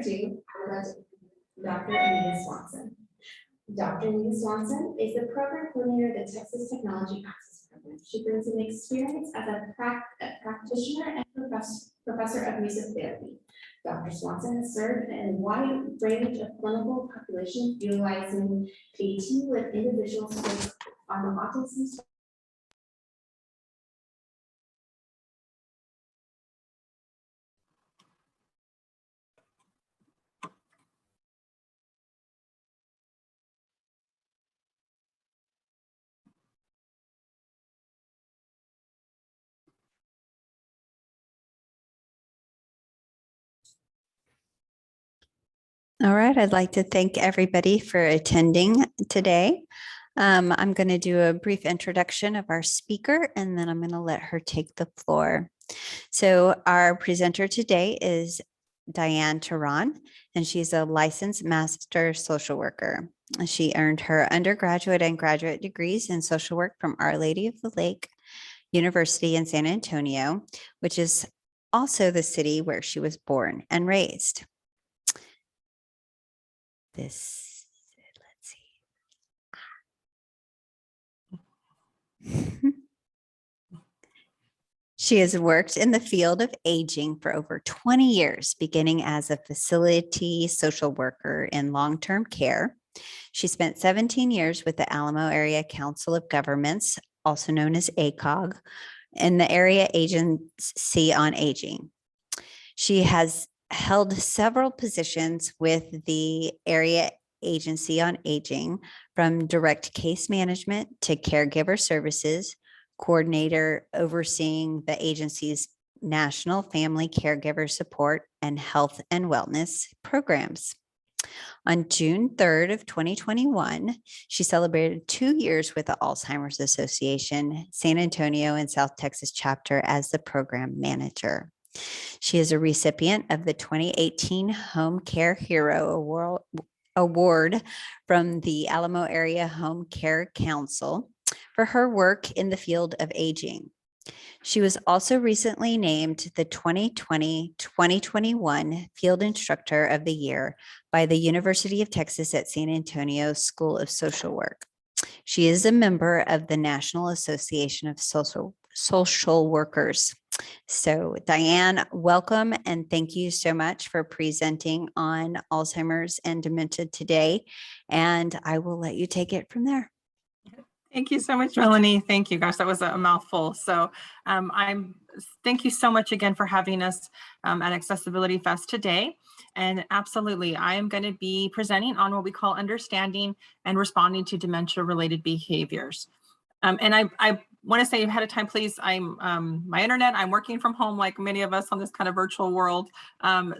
2, I would like to Dr. Anita Swanson. Dr. Anita Swanson is the program coordinator of the Texas Technology Access Program. She brings an experience as a practitioner and professor of music therapy. Dr. Swanson has served in a wide range of clinical populations utilizing AT with individuals with on the autism spectrum. All right, I'd like to thank everybody for attending today. I'm going to do a brief introduction of our speaker, and then I'm going to let her take the floor. So our presenter today is Diane Teran, and she's a licensed master social worker. She earned her undergraduate and graduate degrees in social work from Our Lady of the Lake University in San Antonio, which is also the city where she was born and raised. Let's see. She has worked in the field of aging for over 20 years, beginning as a facility social worker in long-term care. She spent 17 years with the Alamo Area Council of Governments, also known as ACOG, and the Area Agency on Aging. She has held several positions with the Area Agency on Aging, from direct case management to caregiver services, coordinator overseeing the agency's national family caregiver support and health and wellness programs. On June 3rd of 2021, she celebrated 2 years with the Alzheimer's Association, San Antonio and South Texas chapter as the program manager. She is a recipient of the 2018 Home Care Hero Award from the Alamo Area Home Care Council for her work in the field of aging. She was also recently named the 2020-2021 Field Instructor of the Year by the University of Texas at San Antonio School of Social Work. She is a member of the National Association of Social Workers. So Diane, welcome, and thank you so much for presenting on Alzheimer's and dementia today. And I will let you take it from there. Thank you so much, Melanie. Thank you. Gosh, that was a mouthful. So thank you so much again for having us at Accessibility Fest today. And absolutely, I am going to be presenting on what we call understanding and responding to dementia-related behaviors. And I want to say ahead of time, please, my internet, I'm working from home like many of us on this kind of virtual world.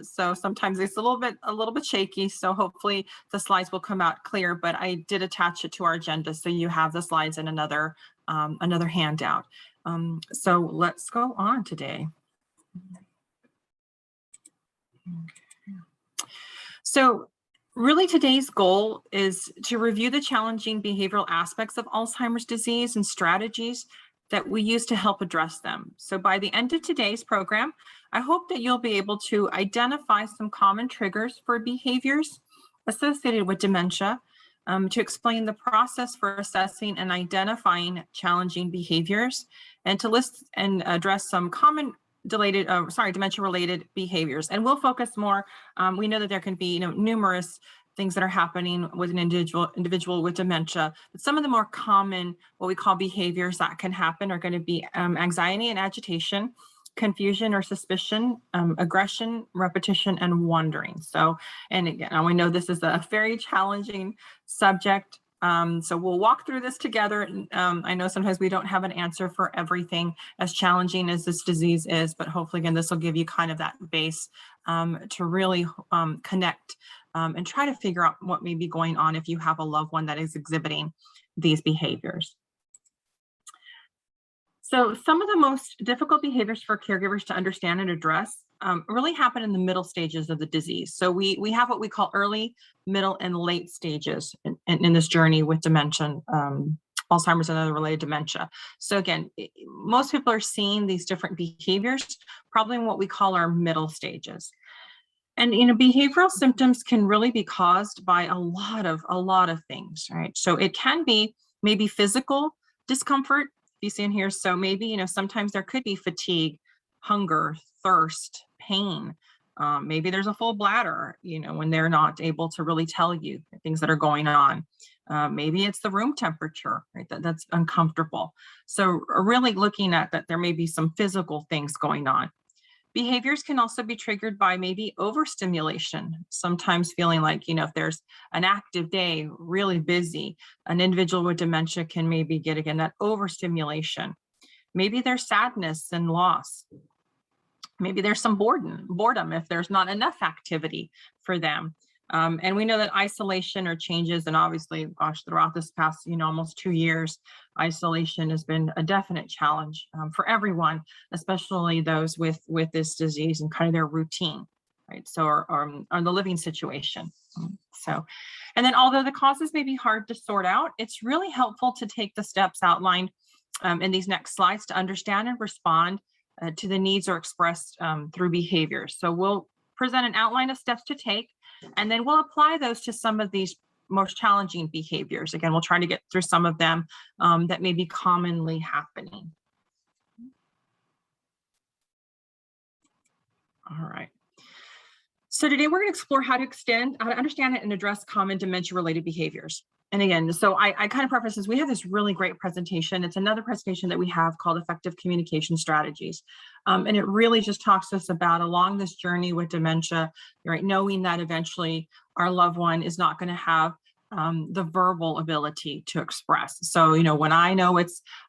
So sometimes it's a little bit shaky. So hopefully the slides will come out clear, but I did attach it to our agenda. So you have the slides in another handout. So let's go on today. So really, today's goal is to review the challenging behavioral aspects of Alzheimer's disease and strategies that we use to help address them. So by the end of today's program, I hope that you'll be able to identify some common triggers for behaviors associated with dementia, to explain the process for assessing and identifying challenging behaviors, and to list and address some common dementia-related behaviors. And we'll focus more. We know that there can be, numerous things that are happening with an individual with dementia, but some of the more common, what we call behaviors that can happen, are going to be anxiety and agitation, confusion or suspicion, aggression, repetition, and wondering. So, and again, we know this is a very challenging subject. So we'll walk through this together. I know sometimes we don't have an answer for everything, as challenging as this disease is, but hopefully, again, this will give you kind of that base to really connect and try to figure out what may be going on if you have a loved one that is exhibiting these behaviors. So some of the most difficult behaviors for caregivers to understand and address really happen in the middle stages of the disease. So we have what we call early, middle, and late stages in this journey with dementia, Alzheimer's and other related dementia. So again, most people are seeing these different behaviors probably in what we call our middle stages. And behavioral symptoms can really be caused by a lot of things, right? So it can be maybe physical discomfort, you see in here. So maybe sometimes there could be fatigue, hunger, thirst, pain. Maybe there's a full bladder, when they're not able to really tell you things that are going on. Maybe it's the room temperature, right? That's uncomfortable. So really looking at that, there may be some physical things going on. Behaviors can also be triggered by maybe overstimulation, sometimes feeling like, if there's an active day, really busy, an individual with dementia can maybe get, again, that overstimulation. Maybe there's sadness and loss. Maybe there's some boredom if there's not enough activity for them. And we know that isolation or changes, and obviously, gosh, throughout this past, almost 2 years, isolation has been a definite challenge for everyone, especially those with this disease and kind of their routine, right? So, or the living situation. So, and then although the causes may be hard to sort out, it's really helpful to take the steps outlined in these next slides to understand and respond to the needs or expressed through behaviors. So we'll present an outline of steps to take, and then we'll apply those to some of these most challenging behaviors. Again, we'll try to get through some of them that may be commonly happening. All right. So today we're going to explore how to understand and address common dementia-related behaviors. And again, so I kind of preface this, we have this really great presentation. It's another presentation that we have called Effective Communication Strategies. And it really just talks to us about along this journey with dementia, right, knowing that eventually our loved one is not going to have the verbal ability to express. So, when I know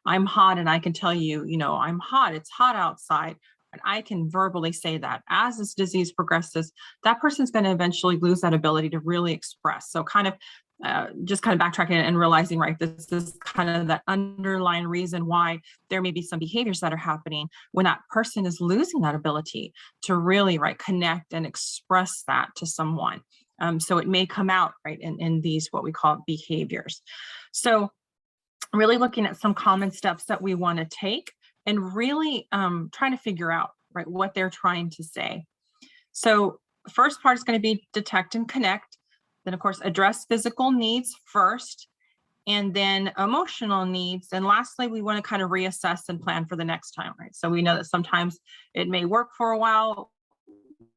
I'm hot and I can tell you, I'm hot, it's hot outside, and I can verbally say that. As this disease progresses, that person's going to eventually lose that ability to really express. So just backtracking and realizing, right, this is kind of that underlying reason why there may be some behaviors that are happening when that person is losing that ability to really, right, connect and express that to someone. So it may come out, right, in these, what we call behaviors. So really looking at some common steps that we want to take and really trying to figure out, right, what they're trying to say. So the first part is going to be detect and connect. Then, of course, address physical needs first, and then emotional needs. And lastly, we want to kind of reassess and plan for the next time, right? So we know that sometimes it may work for a while,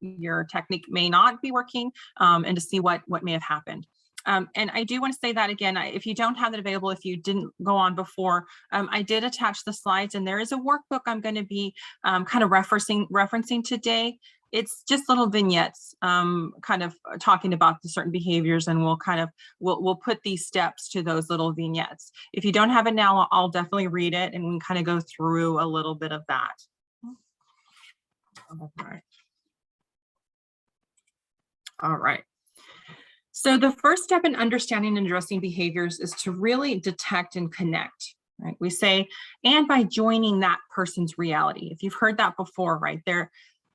your technique may not be working, and to see what may have happened. And I do want to say that again, if you don't have it available, if you didn't go on before, I did attach the slides, and there is a workbook I'm going to be kind of referencing today. It's just little vignettes kind of talking about the certain behaviors, and we'll put these steps to those little vignettes. If you don't have it now, I'll definitely read it, and we can kind of go through a little bit of that. All right. So the first step in understanding and addressing behaviors is to really detect and connect, right? We say, and by joining that person's reality. If you've heard that before, right,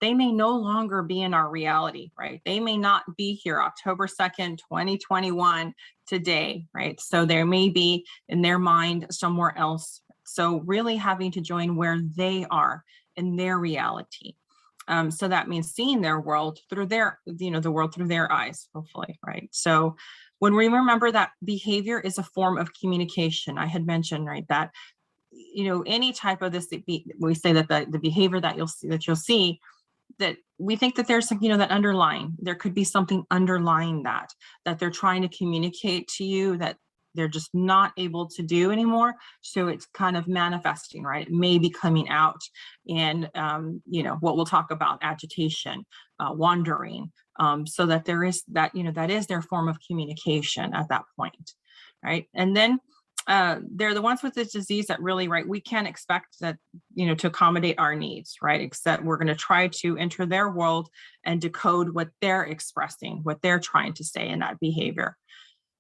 they may no longer be in our reality, right? They may not be here October 2nd, 2021 today, right? So there may be in their mind somewhere else. So really having to join where they are in their reality. So that means seeing their world through the world through their eyes, hopefully, right? So when we remember that behavior is a form of communication, I had mentioned, right, that, any type of this, we say that the behavior that you'll see, that we think that there's, that there could be something underlying that they're trying to communicate to you that they're just not able to do anymore. So it's kind of manifesting, right? It may be coming out in, what we'll talk about, agitation, wandering, so that there is that, that is their form of communication at that point, right? And then they're the ones with this disease that really, right, we can't expect that, to accommodate our needs, right? Except we're going to try to enter their world and decode what they're expressing, what they're trying to say in that behavior.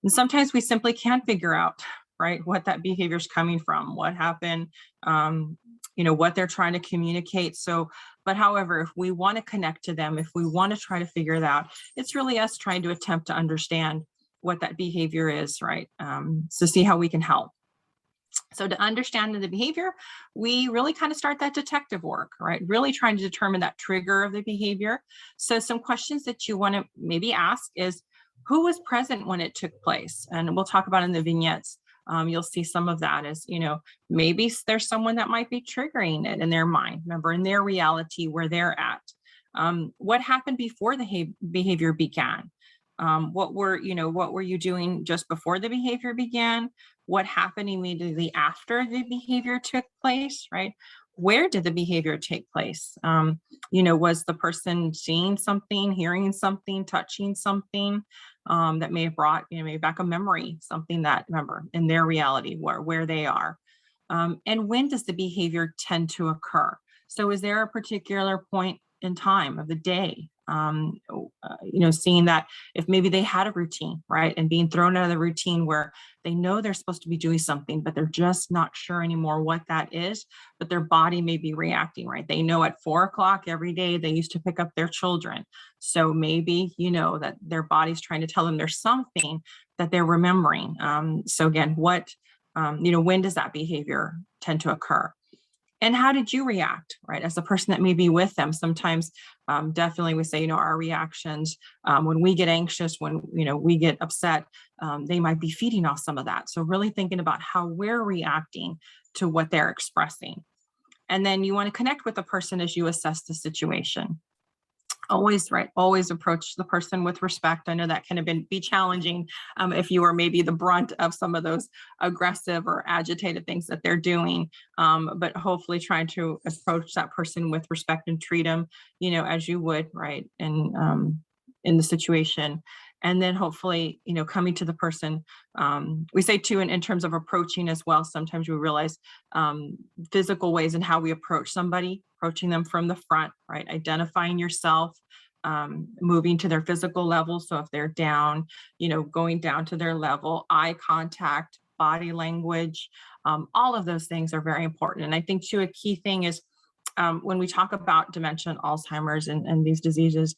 And sometimes we simply can't figure out, right, what that behavior is coming from, what happened, what they're trying to communicate. So, but however, if we want to connect to them, if we want to try to figure it out, it's really us trying to attempt to understand what that behavior is, right? So see how we can help. So to understand the behavior, we really kind of start that detective work, right? Really trying to determine that trigger of the behavior. So some questions that you want to maybe ask is, who was present when it took place? And we'll talk about in the vignettes. You'll see some of that as, maybe there's someone that might be triggering it in their mind, remember, in their reality where they're at. What happened before the behavior began? What were you doing just before the behavior began? What happened immediately after the behavior took place, right? Where did the behavior take place? Was the person seeing something, hearing something, touching something that may have brought, maybe back a memory, something that, remember, in their reality, where they are. And when does the behavior tend to occur? So is there a particular point in time of the day? Seeing that if maybe they had a routine, right, and being thrown out of the routine where they know they're supposed to be doing something, but they're just not sure anymore what that is, but their body may be reacting, right? They know at 4 o'clock every day they used to pick up their children. So maybe, that their body's trying to tell them there's something that they're remembering. So again, when does that behavior tend to occur? And how did you react, right? As the person that may be with them, sometimes definitely we say, our reactions when we get anxious, when, we get upset, they might be feeding off some of that. So really thinking about how we're reacting to what they're expressing. And then you want to connect with the person as you assess the situation. Always approach the person with respect. I know that can be challenging if you are maybe the brunt of some of those aggressive or agitated things that they're doing, but hopefully trying to approach that person with respect and treat them, as you would, right, in the situation. And then hopefully, coming to the person, we say too, in terms of approaching as well, sometimes we realize physical ways in how we approach somebody, approaching them from the front, right? Identifying yourself, moving to their physical level. So if they're down, going down to their level, eye contact, body language, all of those things are very important. And I think too, a key thing is when we talk about dementia and Alzheimer's and these diseases,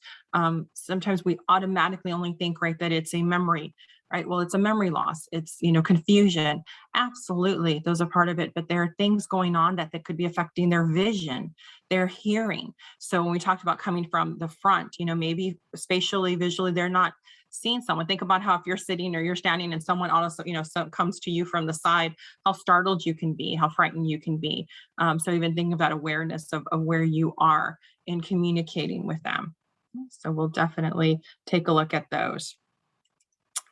sometimes we automatically only think, right, that it's a memory, right? Well, it's a memory loss. It's, confusion. Absolutely. Those are part of it. But there are things going on that could be affecting their vision, their hearing. So when we talked about coming from the front, maybe spatially, visually, they're not seeing someone. Think about how if you're sitting or you're standing and someone also, comes to you from the side, how startled you can be, how frightened you can be. So even thinking about awareness of where you are in communicating with them. So we'll definitely take a look at those.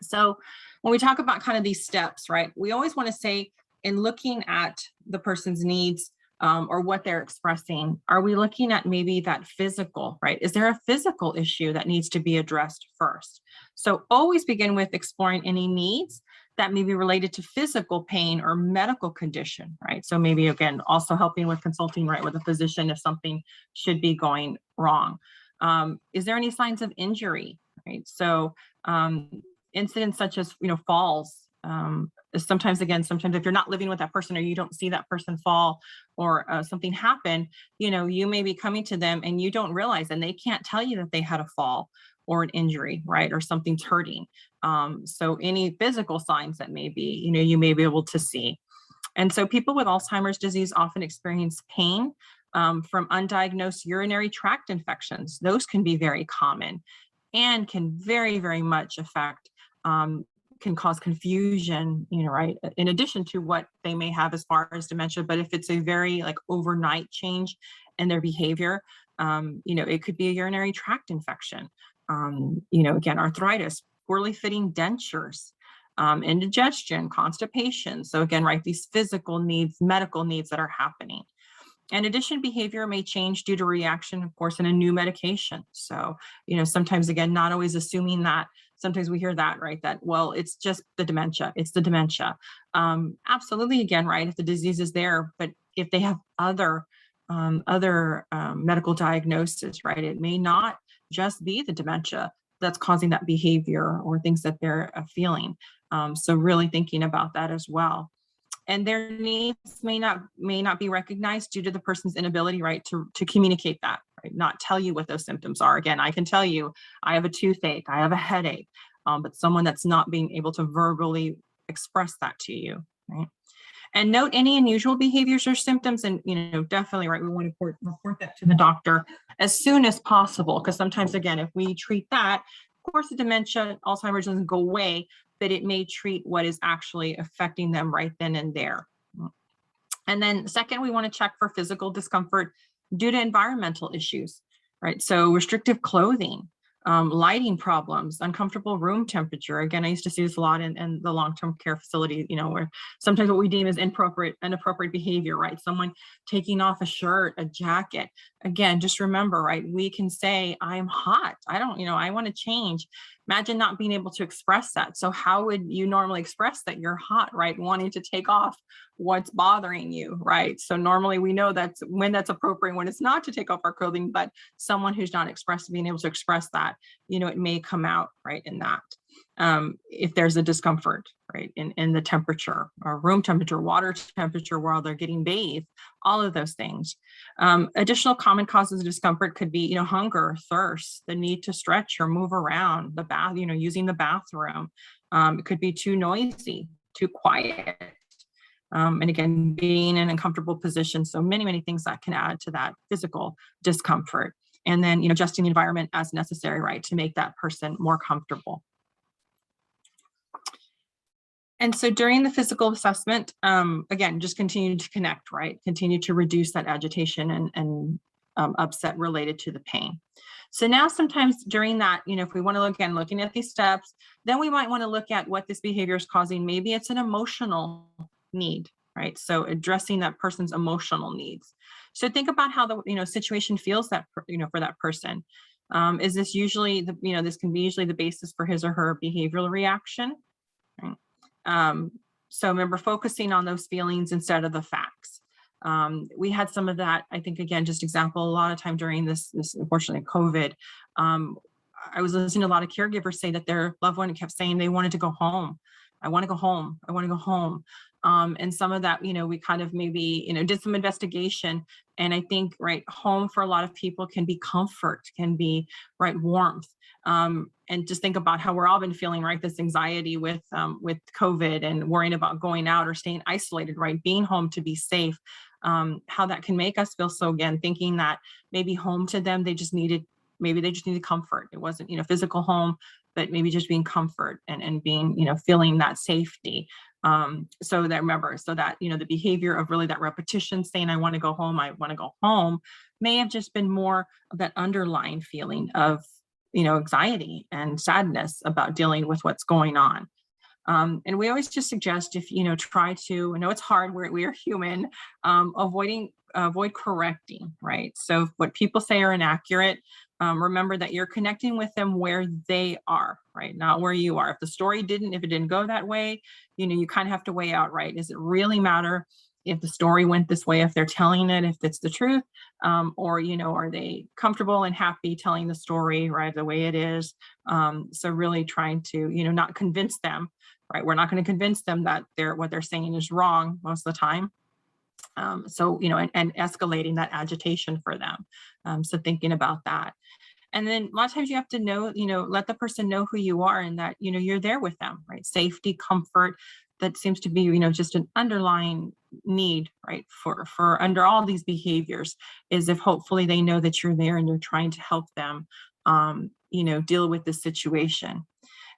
So when we talk about kind of these steps, right, we always want to say in looking at the person's needs or what they're expressing, are we looking at maybe that physical, right? Is there a physical issue that needs to be addressed first? So always begin with exploring any needs that may be related to physical pain or medical condition, right? So maybe, again, also helping with consulting, right, with a physician if something should be going wrong. Is there any signs of injury, right? So incidents such as, falls, sometimes if you're not living with that person or you don't see that person fall or something happen, you may be coming to them and you don't realize, and they can't tell you that they had a fall or an injury, right? Or something's hurting. So any physical signs that may be, you may be able to see. And so people with Alzheimer's disease often experience pain from undiagnosed urinary tract infections. Those can be very common and can very, very much affect can cause confusion, right? In addition to what they may have as far as dementia, but if it's a very overnight change in their behavior, it could be a urinary tract infection. Again, arthritis, poorly fitting dentures, indigestion, constipation. So again, right, these physical needs, medical needs that are happening. In addition, behavior may change due to reaction, of course, in a new medication. So, sometimes, again, not always assuming that. Sometimes we hear that, right, that, well, it's just the dementia. It's the dementia. Absolutely, again, right, if the disease is there, but if they have other medical diagnosis, right, it may not just be the dementia that's causing that behavior or things that they're feeling. So really thinking about that as well. And their needs may not be recognized due to the person's inability, right, to communicate that, right, not tell you what those symptoms are. Again, I can tell you, I have a toothache, I have a headache, but someone that's not being able to verbally express that to you, right? And note any unusual behaviors or symptoms, and definitely, right, we want to report that to the doctor as soon as possible, because sometimes, again, if we treat that, of course, the dementia, Alzheimer's doesn't go away, but it may treat what is actually affecting them right then and there. And then second, we want to check for physical discomfort due to environmental issues, right? So restrictive clothing, lighting problems, uncomfortable room temperature. Again, I used to see this a lot in the long-term care facility, where sometimes what we deem as inappropriate behavior, right? Someone taking off a shirt, a jacket. Again, just remember, right? We can say, I'm hot. I don't, I want to change. Imagine not being able to express that. So how would you normally express that you're hot, right? Wanting to take off what's bothering you, right? So normally we know that's when that's appropriate, when it's not to take off our clothing, but someone who's not being able to express that, it may come out, right, in that. If there's a discomfort, right, in the temperature or room temperature, water temperature while they're getting bathed, all of those things. Additional common causes of discomfort could be, hunger, thirst, the need to stretch or move around, the bath, using the bathroom. It could be too noisy, too quiet. And again, being in an uncomfortable position. So many, many things that can add to that physical discomfort. And then, adjusting the environment as necessary, right, to make that person more comfortable. And so during the physical assessment, again, just continue to connect, right? Continue to reduce that agitation and upset related to the pain. So now sometimes during that, if we want to look again, looking at these steps, then we might want to look at what this behavior is causing. Maybe it's an emotional need, right? So addressing that person's emotional needs. So think about how the situation feels that for that person. Is this usually this can be usually the basis for his or her behavioral reaction, right? So remember focusing on those feelings instead of the facts. We had some of that, I think, again, just example, a lot of time during this unfortunately COVID, I was listening to a lot of caregivers say that their loved one kept saying they wanted to go home. I want to go home. I want to go home. And some of that, we kind of maybe, did some investigation. And I think, right, home for a lot of people can be comfort, can be, right, warmth. And just think about how we're all been feeling, right, this anxiety with COVID and worrying about going out or staying isolated, right, being home to be safe, how that can make us feel. So again, thinking that maybe home to them, they just needed comfort. It wasn't, physical home, but maybe just being comfort and being, feeling that safety. So that the behavior of really that repetition, saying, I want to go home, may have just been more of that underlying feeling of, anxiety and sadness about dealing with what's going on. And we always just suggest if, try to, I know it's hard, we are human, avoid correcting, right? So if what people say are inaccurate, remember that you're connecting with them where they are, right? Not where you are. If it didn't go that way, you kind of have to weigh out, right? Does it really matter if the story went this way, if they're telling it, if it's the truth, or, are they comfortable and happy telling the story, right, the way it is? So really trying to, not convince them, right? We're not going to convince them that what they're saying is wrong most of the time. So, and escalating that agitation for them. So thinking about that. And then a lot of times you have to know, let the person know who you are and that, you're there with them, right? Safety, comfort, that seems to be, just an underlying need, right? For under all these behaviors is if hopefully they know that you're there and you're trying to help them, deal with the situation.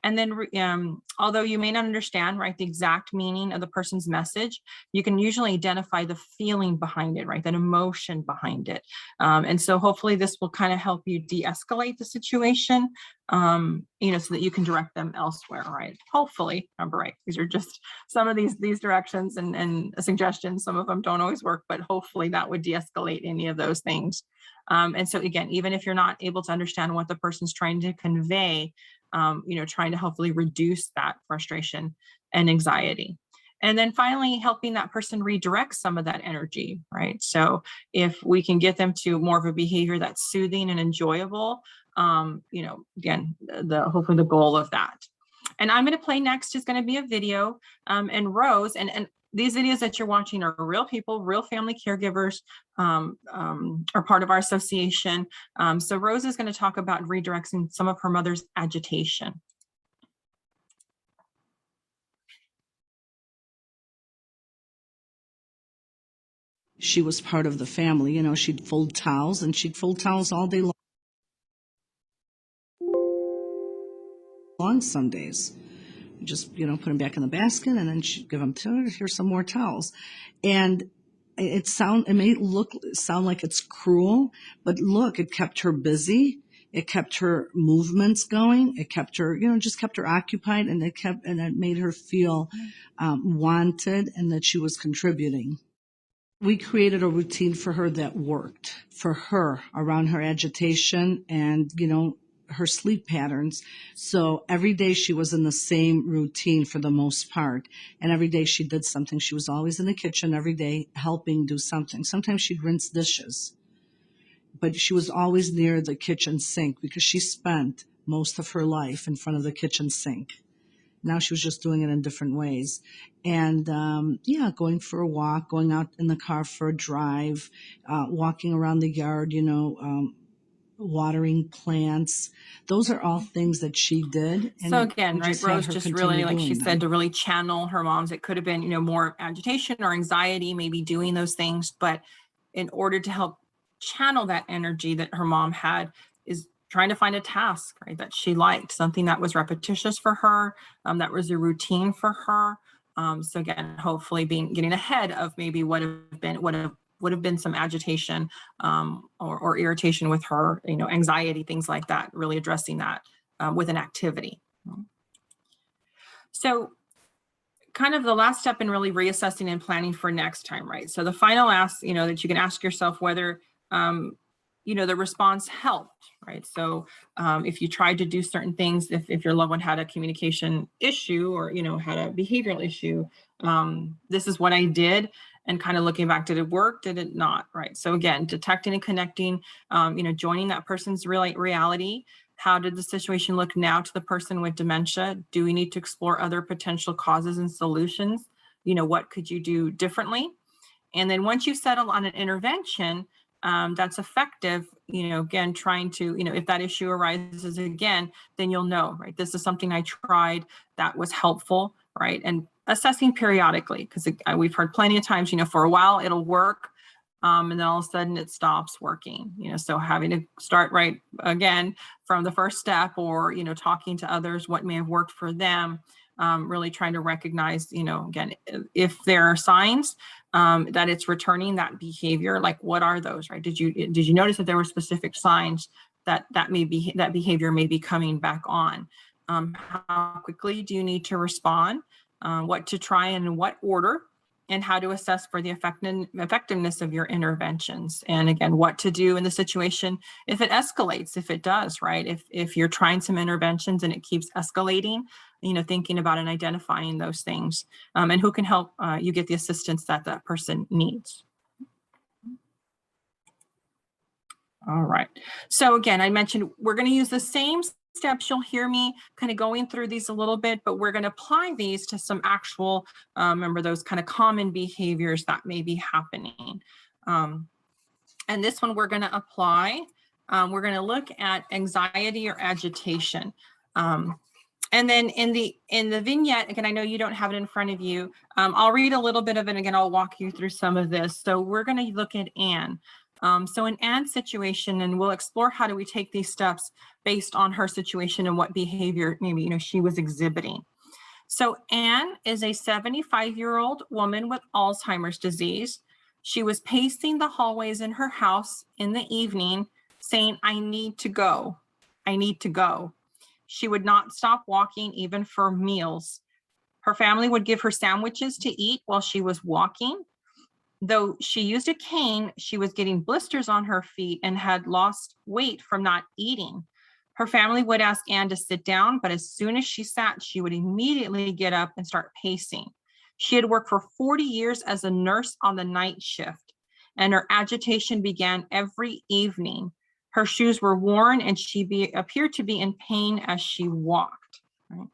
And then, although you may not understand, right, the exact meaning of the person's message, you can usually identify the feeling behind it, right, that emotion behind it. And so hopefully this will kind of help you de-escalate the situation, so that you can direct them elsewhere, right? Hopefully, remember, right, these are just some of these directions and suggestions. Some of them don't always work, but hopefully that would de-escalate any of those things. And so again, even if you're not able to understand what the person's trying to convey, trying to hopefully reduce that frustration and anxiety. And then finally, helping that person redirect some of that energy, right? So if we can get them to more of a behavior that's soothing and enjoyable, again, hopefully the goal of that. And I'm going to play next is going to be a video, and Rose, and these videos that you're watching are real people, real family caregivers, are part of our association. So Rose is going to talk about redirecting some of her mother's agitation. She was part of the family. You know, she'd fold towels, and she'd fold towels all day long some days. Just, you know, put them back in the basket, and then she'd give them to her, here's some more towels. And it may sound like it's cruel, but look, it kept her busy. It kept her movements going. It kept her, you know, just kept her occupied, and it made her feel wanted and that she was contributing. We created a routine for her that worked for her around her agitation and, you know, her sleep patterns. So every day she was in the same routine for the most part. And every day she did something. She was always in the kitchen every day helping do something. Sometimes she'd rinse dishes, but she was always near the kitchen sink because she spent most of her life in front of the kitchen sink. Now she was just doing it in different ways. And going for a walk, going out in the car for a drive, walking around the yard, you know, watering plants. Those are all things that she did. And so again, we right, just had Rose her just continue really, like she doing said, them. to really channel her mom's, it could have been, you know, more agitation or anxiety, maybe doing those things. But in order to help channel that energy that her mom had, is trying to find a task, right, that she liked, something that was repetitious for her, that was a routine for her. So again, hopefully getting ahead of maybe would have been some agitation or irritation with her, you know, anxiety, things like that, really addressing that with an activity. So kind of the last step in really reassessing and planning for next time, right? So the final ask, you know, that you can ask yourself whether, you know, the response helped, right? So if you tried to do certain things, if your loved one had a communication issue or, you know, had a behavioral issue, this is what I did. And kind of looking back, did it work? Did it not? Right. So again, detecting and connecting, you know, joining that person's reality. How did the situation look now to the person with dementia? Do we need to explore other potential causes and solutions? You know, what could you do differently? And then once you settle on an intervention that's effective, you know, again, trying to, you know, if that issue arises again, then you'll know, right? This is something I tried that was helpful, right? And assessing periodically, because we've heard plenty of times, you know, for a while it'll work. And then all of a sudden it stops working, you know, so having to start right again from the first step, or, you know, talking to others, what may have worked for them, really trying to recognize, you know, again, if there are signs that it's returning that behavior, like what are those, right? Did you notice that there were specific signs that behavior may be coming back on? How quickly do you need to respond? What to try and in what order? And how to assess for the effectiveness of your interventions. And again, what to do in the situation if it escalates, if it does, right? If you're trying some interventions and it keeps escalating, you know, thinking about and identifying those things, and who can help you get the assistance that that person needs. All right. So again, I mentioned we're going to use the same steps. You'll hear me kind of going through these a little bit, but we're going to apply these to some actual, remember those kind of common behaviors that may be happening. And this one we're going to apply. We're going to look at anxiety or agitation. And then in the vignette, again, I know you don't have it in front of you. I'll read a little bit of it. And again, I'll walk you through some of this. So we're going to look at Anne. So in Anne's situation, and we'll explore how do we take these steps based on her situation and what behavior maybe, you know, she was exhibiting. So Anne is a 75-year-old woman with Alzheimer's disease. She was pacing the hallways in her house in the evening saying, "I need to go. I need to go." She would not stop walking even for meals. Her family would give her sandwiches to eat while she was walking. Though she used a cane, she was getting blisters on her feet and had lost weight from not eating. Her family would ask Anne to sit down, but as soon as she sat, she would immediately get up and start pacing. She had worked for 40 years as a nurse on the night shift, and her agitation began every evening. Her shoes were worn and she appeared to be in pain as she walked. Right?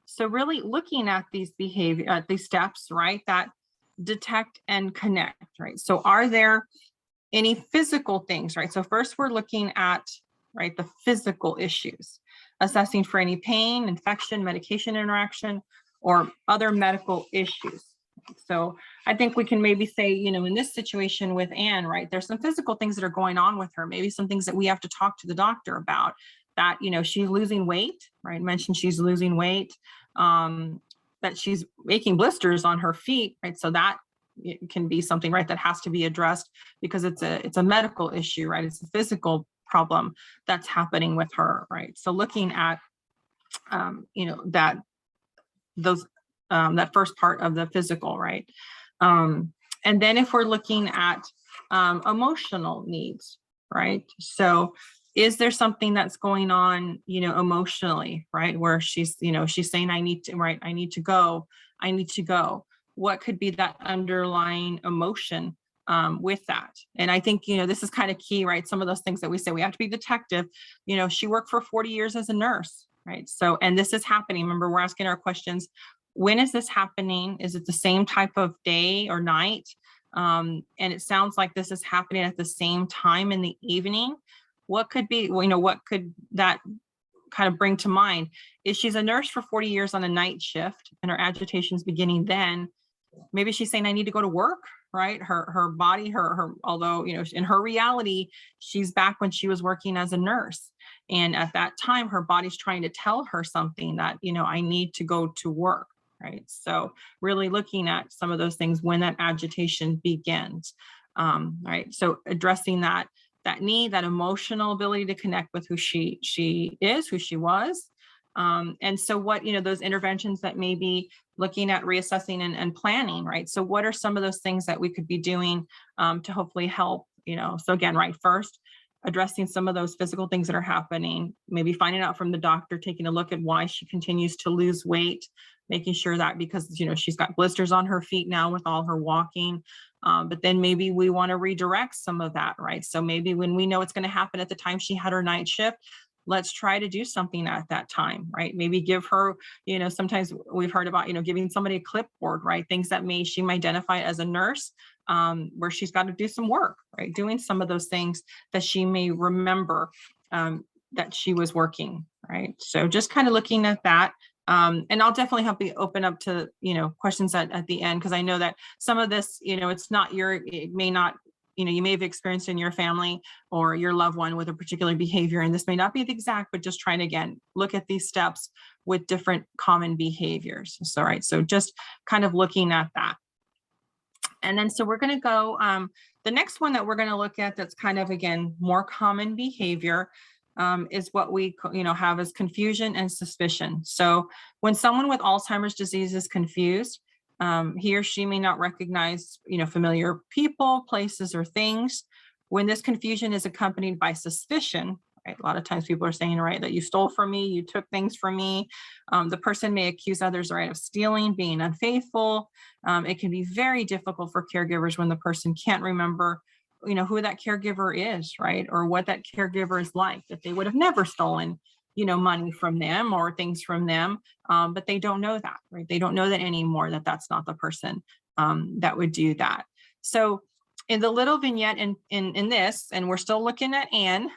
So really looking at these these steps, right, that detect and connect, right? So are there any physical things, right? So first we're looking at, right, the physical issues, assessing for any pain, infection, medication interaction, or other medical issues. So I think we can maybe say, in this situation with Anne, right, there's some physical things that are going on with her, maybe some things that we have to talk to the doctor about, that, she's losing weight, right? Mentioned she's losing weight, that she's making blisters on her feet, right? So that it can be something, right, that has to be addressed because it's a medical issue, right? It's a physical problem that's happening with her, right? So looking at, that that first part of the physical, right? And then if we're looking at emotional needs, right? So is there something that's going on, emotionally, right? Where she's saying, I need to go. What could be that underlying emotion with that? And I think, this is kind of key, right? Some of those things that we say, we have to be detective. She worked for 40 years as a nurse, right? So, and this is happening. Remember, we're asking our questions. When is this happening? Is it the same type of day or night? And it sounds like this is happening at the same time in the evening. What could be, what could that kind of bring to mind? Is she's a nurse for 40 years on a night shift and her agitation's beginning then? Maybe she's saying, I need to go to work, right? Her body, although, in her reality, she's back when she was working as a nurse. And at that time, her body's trying to tell her something that, I need to go to work, right? So really looking at some of those things when that agitation begins, right? So addressing that need, that emotional ability to connect with who she is, who she was. And so what, those interventions that may be looking at reassessing and planning, right? So what are some of those things that we could be doing to hopefully help, so again, right, first, addressing some of those physical things that are happening, maybe finding out from the doctor, taking a look at why she continues to lose weight, making sure that because, she's got blisters on her feet now with all her walking, but then maybe we want to redirect some of that, right? So maybe when we know it's going to happen at the time she had her night shift, let's try to do something at that time, right? Maybe give her, sometimes we've heard about, giving somebody a clipboard, right? Things that she might identify as a nurse, where she's got to do some work, right? Doing some of those things that she may remember that she was working, right? So just kind of looking at that. And I'll definitely help you open up to, questions at the end, because I know that some of this, it's not it may not, you may have experienced in your family or your loved one with a particular behavior, and this may not be the exact, but just trying to, again, look at these steps with different common behaviors. So, right. So just kind of looking at that. And then, so we're going to go, the next one that we're going to look at that's kind of, again, more common behavior is what we, have as confusion and suspicion. So when someone with Alzheimer's disease is confused, he or she may not recognize, familiar people, places, or things. When this confusion is accompanied by suspicion, right? A lot of times people are saying, right, that you stole from me, you took things from me. The person may accuse others, right, of stealing, being unfaithful. It can be very difficult for caregivers when the person can't remember, who that caregiver is, right? Or what that caregiver is like, that they would have never stolen, money from them or things from them. But they don't know that, right? They don't know that anymore, that that's not the person that would do that. So in the little vignette in this, and we're still looking at Anne,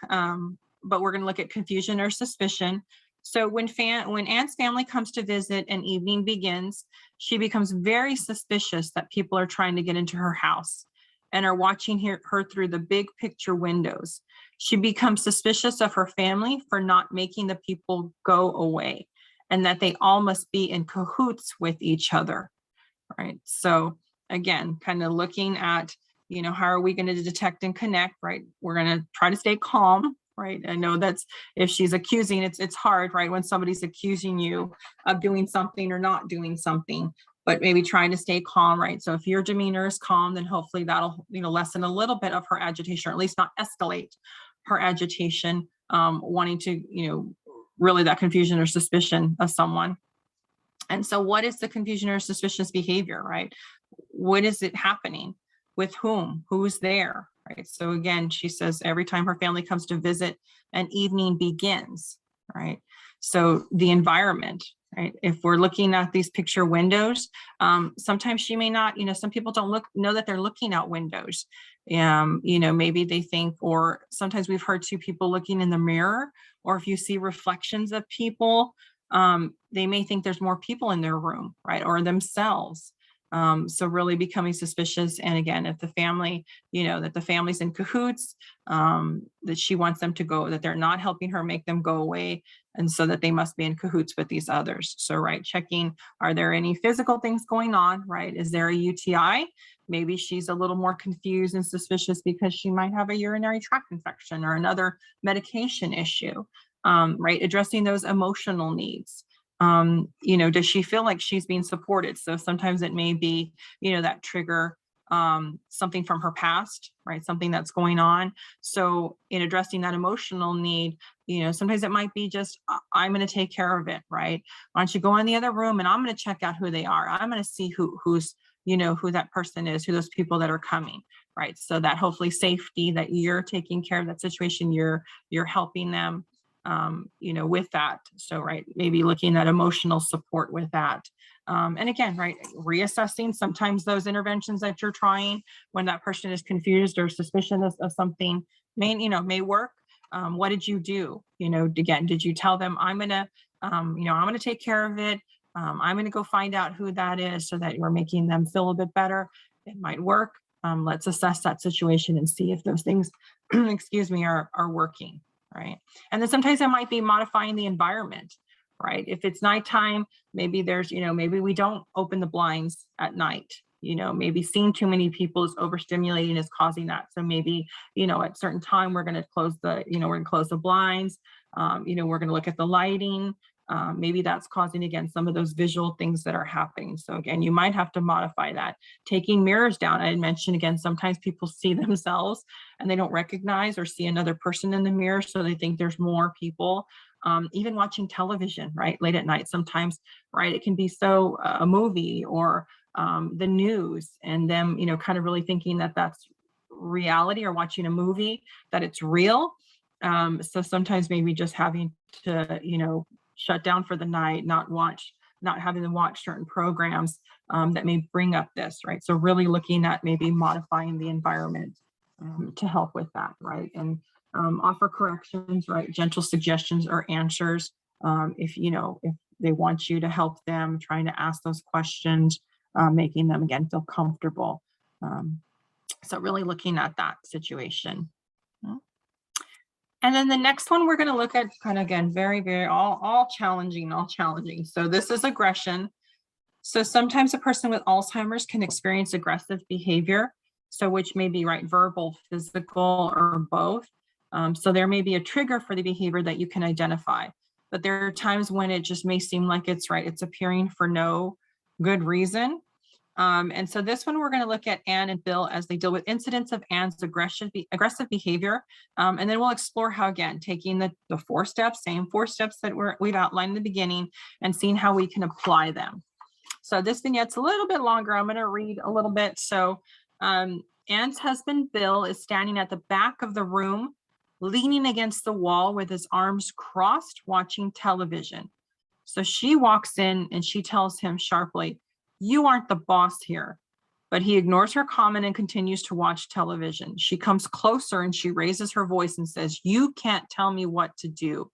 but we're going to look at confusion or suspicion. So when Anne's family comes to visit and evening begins, she becomes very suspicious that people are trying to get into her house and are watching her through the big picture windows. She becomes suspicious of her family for not making the people go away, and that they all must be in cahoots with each other, right? So again, kind of looking at, how are we going to detect and connect, right? We're going to try to stay calm, right? I know that's, if she's accusing, it's hard, right? When somebody's accusing you of doing something or not doing something, but maybe trying to stay calm, right? So if your demeanor is calm, then hopefully that'll, lessen a little bit of her agitation, or at least not escalate her agitation, wanting to, really that confusion or suspicion of someone. And so what is the confusion or suspicious behavior, right? What is it happening? With whom? Who's there, right? So again, she says every time her family comes to visit, an evening begins, right? So the environment, right? If we're looking at these picture windows, sometimes she may not, some people don't know that they're looking out windows. Maybe they think, or sometimes we've heard two people looking in the mirror, or if you see reflections of people, they may think there's more people in their room, right? Or themselves. So really becoming suspicious. And again, if the family, that the family's in cahoots, that she wants them to go, that they're not helping her make them go away. And so that they must be in cahoots with these others. So, right, checking, are there any physical things going on, right? Is there a UTI? Maybe she's a little more confused and suspicious because she might have a urinary tract infection or another medication issue, right? Addressing those emotional needs. Does she feel like she's being supported? So sometimes it may be, that trigger, something from her past, right? Something that's going on. So in addressing that emotional need, sometimes it might be just, I'm going to take care of it, right? Why don't you go in the other room and I'm going to check out who they are. I'm going to see who's, who that person is, who those people that are coming, right? So that hopefully safety, that you're taking care of that situation, you're helping them, with that. So, right, maybe looking at emotional support with that. And again, right, reassessing sometimes those interventions that you're trying when that person is confused or suspicious of something may work. What did you do? Again, did you tell them, I'm going to take care of it. I'm going to go find out who that is so that you're making them feel a bit better. It might work. Let's assess that situation and see if those things, excuse me, are working. Right. And then sometimes it might be modifying the environment, right? If it's nighttime, maybe there's, maybe we don't open the blinds at night, maybe seeing too many people is overstimulating is causing that. So maybe, at certain time, we're going to close the blinds. We're going to look at the lighting. Maybe that's causing, again, some of those visual things that are happening. So again, you might have to modify that. Taking mirrors down. I had mentioned, again, sometimes people see themselves and they don't recognize or see another person in the mirror. So they think there's more people. Even watching television, right, late at night, sometimes, right, it can be so a movie or the news and them, kind of really thinking that that's reality, or watching a movie, that it's real. So sometimes maybe just having to, shut down for the night, not having them watch certain programs that may bring up this, right? So really looking at maybe modifying the environment to help with that, right? And offer corrections, right? Gentle suggestions or answers. If they want you to help them, trying to ask those questions, making them, again, feel comfortable. So really looking at that situation. And then the next one we're going to look at, kind of, again, very, very all challenging. So this is aggression. So sometimes a person with Alzheimer's can experience aggressive behavior. So which may be, right, verbal, physical, or both. So there may be a trigger for the behavior that you can identify, but there are times when it just may seem like it's appearing for no good reason. And so this one, we're going to look at Anne and Bill as they deal with incidents of Anne's aggressive behavior. And then we'll explore how, again, taking the same 4 steps that we've outlined in the beginning and seeing how we can apply them. So this vignette's a little bit longer. I'm going to read a little bit. So Anne's husband, Bill, is standing at the back of the room, leaning against the wall with his arms crossed, watching television. So she walks in and she tells him sharply, "You aren't the boss here." But he ignores her comment and continues to watch television. She comes closer and she raises her voice and says, "You can't tell me what to do."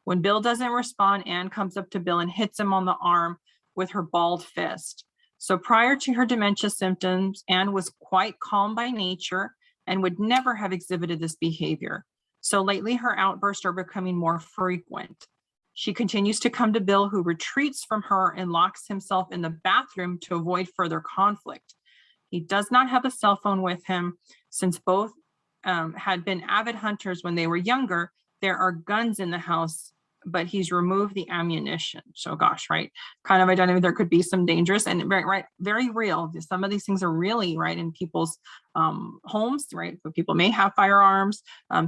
When Bill doesn't respond, Anne comes up to Bill and hits him on the arm with her balled fist. So prior to her dementia symptoms, Anne was quite calm by nature and would never have exhibited this behavior. So lately her outbursts are becoming more frequent. She continues to come to Bill, who retreats from her and locks himself in the bathroom to avoid further conflict. He does not have a cell phone with him. Since both had been avid hunters when they were younger, there are guns in the house, but he's removed the ammunition. So gosh, right, kind of identifying there could be some dangerous and very real. Some of these things are really right in people's homes, right? So people may have firearms,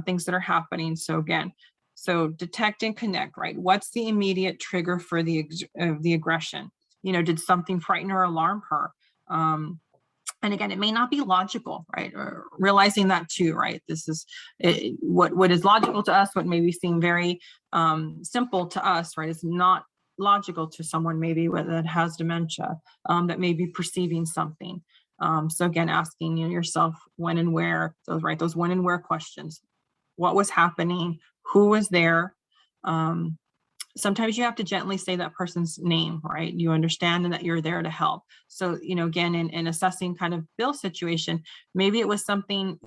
things that are happening. So again, so detect and connect, right? What's the immediate trigger for the aggression? Did something frighten or alarm her? And again, it may not be logical, right? Or realizing that too, right? This is what is logical to us, what maybe seem very simple to us, right? It's not logical to someone maybe that has dementia, that may be perceiving something. So again, asking yourself when and where, those when and where questions. What was happening? Who was there? sometimes you have to gently say that person's name, right? You understand and that you're there to help. So, again, in assessing kind of Bill's situation, maybe it was something,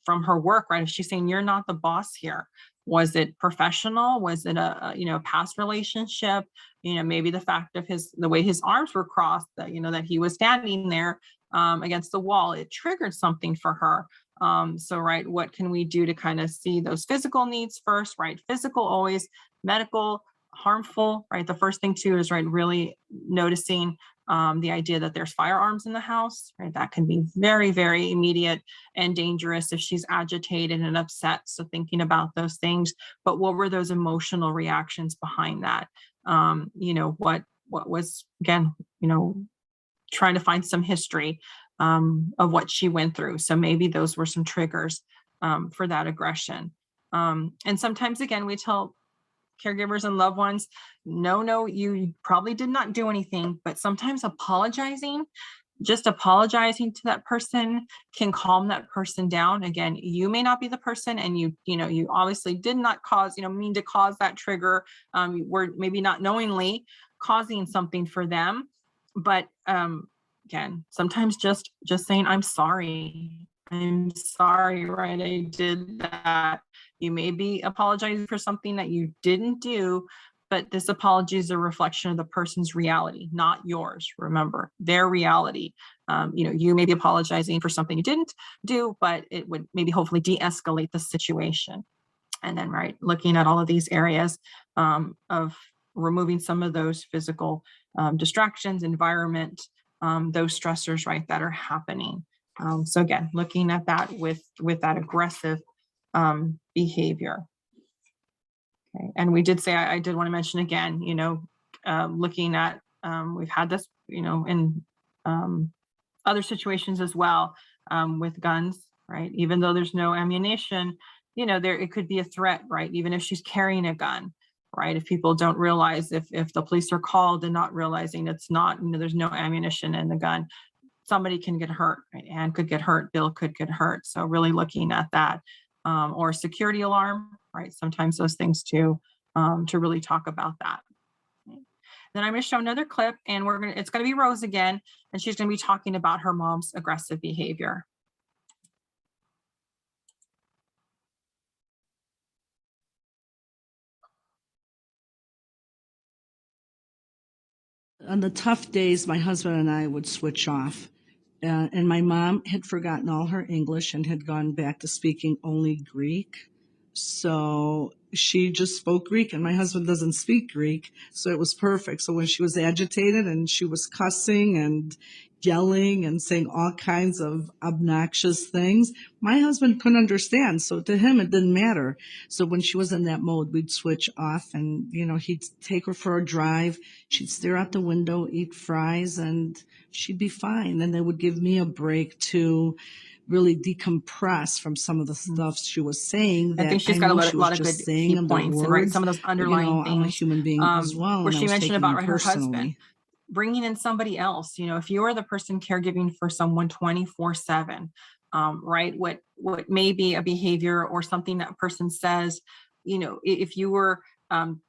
from her work, right? If she's saying you're not the boss here, was it professional? Was it a past relationship? Maybe the fact of the way his arms were crossed, that, that he was standing there against the wall, it triggered something for her. So, right, what can we do to kind of see those physical needs first, right? Physical always, medical, harmful, right? The first thing too is, right, really noticing the idea that there's firearms in the house, right? That can be very, very immediate and dangerous if she's agitated and upset. So thinking about those things, but what were those emotional reactions behind that? What was, again, trying to find some history of what she went through. So maybe those were some triggers for that aggression. And sometimes, again, we tell caregivers and loved ones, no, you probably did not do anything, but sometimes just apologizing to that person can calm that person down. Again, you may not be the person, and you obviously did not mean to cause that trigger. We're maybe not knowingly causing something for them, but again, sometimes just saying, I'm sorry, right? I did that. You may be apologizing for something that you didn't do, but this apology is a reflection of the person's reality, not yours. Remember, their reality. You may be apologizing for something you didn't do, but it would maybe hopefully de-escalate the situation. And then, right, looking at all of these areas of removing some of those physical distractions, environment, those stressors, right, that are happening. So again, looking at that with that aggressive behavior. Okay. And we did say, I did want to mention again, looking at, we've had this, in other situations as well, with guns, right? Even though there's no ammunition, it could be a threat, right? Even if she's carrying a gun, right? If people don't realize, if the police are called and not realizing it's not, there's no ammunition in the gun, somebody can get hurt, right? Anne could get hurt, Bill could get hurt. So really looking at that, or security alarm, right? Sometimes those things too, to really talk about that. Then I'm going to show another clip, and it's going to be Rose again, and she's going to be talking about her mom's aggressive behavior. On the tough days, my husband and I would switch off. And my mom had forgotten all her English and had gone back to speaking only Greek. So she just spoke Greek, and my husband doesn't speak Greek, so it was perfect. So when she was agitated and she was cussing and yelling and saying all kinds of obnoxious things, my husband couldn't understand. So to him, it didn't matter. So when she was in that mode, we'd switch off, and, he'd take her for a drive. She'd stare out the window, eat fries, and she'd be fine. And they would give me a break to really decompress from some of the stuff she was saying. That I think she's got a lot of good saying key points, and right, some of those underlying things. I'm a human being as well. Where and she mentioned about her husband, personally. bringing in somebody else. If you are the person caregiving for someone 24/7, right? What may be a behavior or something that person says, if you were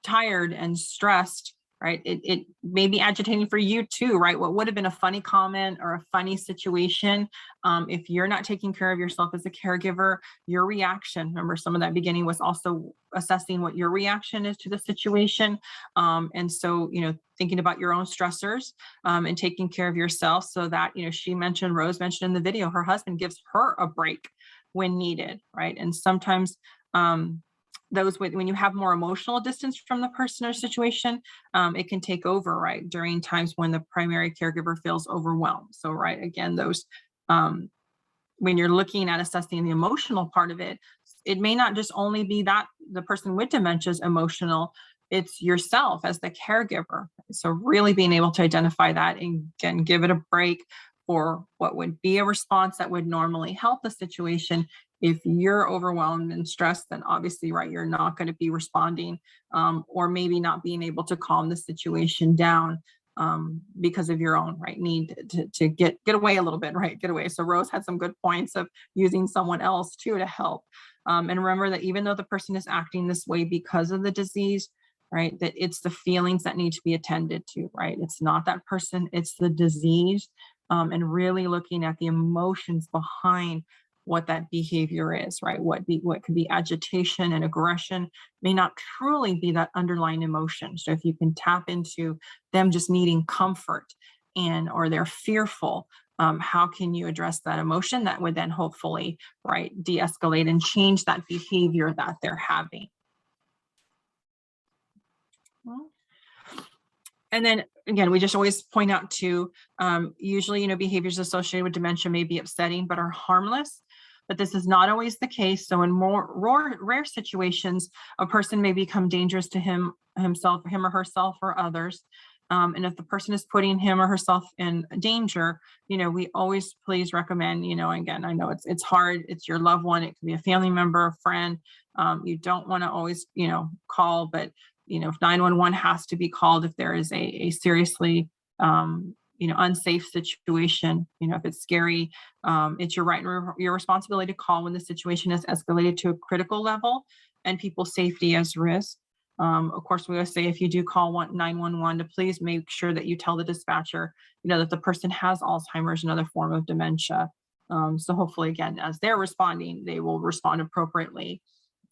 tired and stressed, right? It may be agitating for you too, right? What would have been a funny comment or a funny situation, if you're not taking care of yourself as a caregiver, your reaction, remember some of that beginning was also assessing what your reaction is to the situation. And so, thinking about your own stressors, and taking care of yourself so that, Rose mentioned in the video, her husband gives her a break when needed, right? And sometimes, when you have more emotional distance from the person or situation, it can take over, right, during times when the primary caregiver feels overwhelmed. So, right, again, those, when you're looking at assessing the emotional part of it, it may not just only be that the person with dementia is emotional, it's yourself as the caregiver. So really being able to identify that and again, give it a break for what would be a response that would normally help the situation. If you're overwhelmed and stressed, then obviously, right, you're not going to be responding, or maybe not being able to calm the situation down because of your own right need to get away a little bit, right? Get away. So Rose had some good points of using someone else too to help. And remember that even though the person is acting this way because of the disease, right? That it's the feelings that need to be attended to, right? It's not that person, it's the disease, and really looking at the emotions behind what that behavior is, right? What could be agitation and aggression may not truly be that underlying emotion. So if you can tap into them just needing comfort or they're fearful, how can you address that emotion that would then hopefully, right, de-escalate and change that behavior that they're having. And then again, we just always point out to usually, behaviors associated with dementia may be upsetting, but are harmless. But this is not always the case. So in more rare situations, a person may become dangerous to him or herself or others. And if the person is putting him or herself in danger, we always please recommend, again, I know it's hard, it's your loved one, it could be a family member, a friend. You don't want to always, call, but if 911 has to be called if there is a seriously unsafe situation, if it's scary, it's your right and your responsibility to call when the situation has escalated to a critical level and people's safety is risk. Of course, we always say if you do call 911 to please make sure that you tell the dispatcher, that the person has Alzheimer's, another form of dementia. So hopefully, again, as they're responding, they will respond appropriately.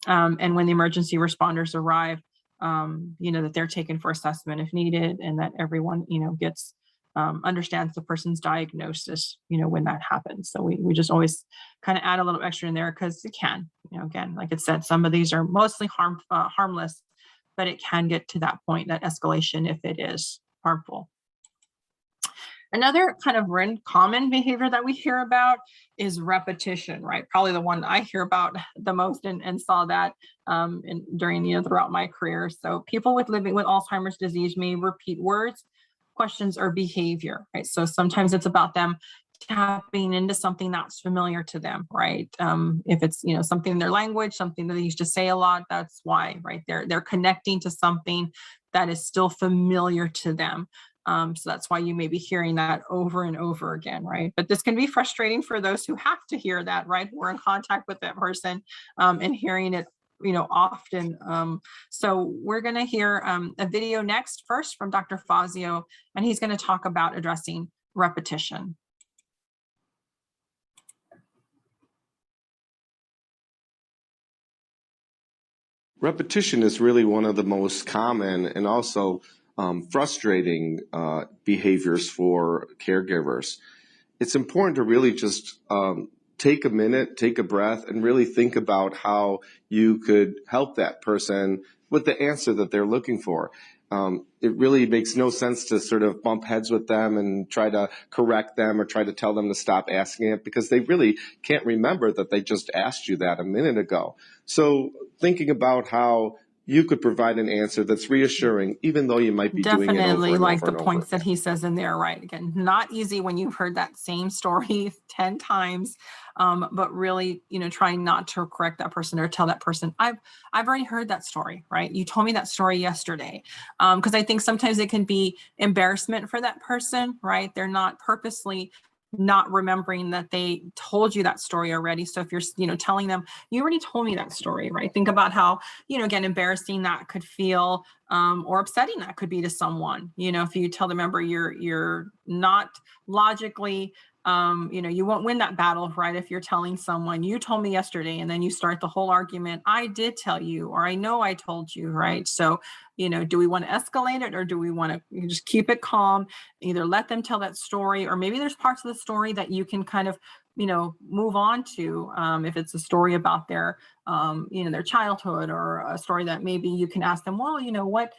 And when the emergency responders arrive, that they're taken for assessment if needed, and that everyone, gets understands the person's diagnosis, when that happens. So we just always kind of add a little extra in there because it can, again, like it said, some of these are mostly harmless, but it can get to that point, that escalation, if it is harmful. Another kind of common behavior that we hear about is repetition, right? Probably the one I hear about the most and saw that during, throughout my career. So people living with Alzheimer's disease may repeat words, questions, or behavior, right? So sometimes it's about them tapping into something that's familiar to them, right? If it's, something in their language, something that they used to say a lot, that's why, right? They're connecting to something that is still familiar to them. So that's why you may be hearing that over and over again, right? But this can be frustrating for those who have to hear that, right? We're in contact with that person and hearing it, often. So we're going to hear a video next, first from Dr. Fazio, and he's going to talk about addressing repetition. Repetition is really one of the most common and also frustrating behaviors for caregivers. It's important to really just take a minute, take a breath, and really think about how you could help that person with the answer that they're looking for. It really makes no sense to sort of bump heads with them and try to correct them or try to tell them to stop asking it because they really can't remember that they just asked you that a minute ago. So thinking about how you could provide an answer that's reassuring, even though you might be doing it over and over and Definitely, like the over points again. that he says in there, right? Again, not easy when you've heard that same story 10 times, but really, trying not to correct that person or tell that person, I've already heard that story, right? You told me that story yesterday. Because I think sometimes it can be embarrassment for that person, right? They're not purposely not remembering that they told you that story already. So if you're, telling them, you already told me that story, right? Think about how, again, embarrassing that could feel, or upsetting that could be to someone. If you tell the member you're not logically, you won't win that battle, right? If you're telling someone, you told me yesterday, and then you start the whole argument, I did tell you, or I know I told you, right? So, do we want to escalate it, or do we want to just keep it calm, either let them tell that story, or maybe there's parts of the story that you can kind of, move on to, if it's a story about their, their childhood, or a story that maybe you can ask them, well, what,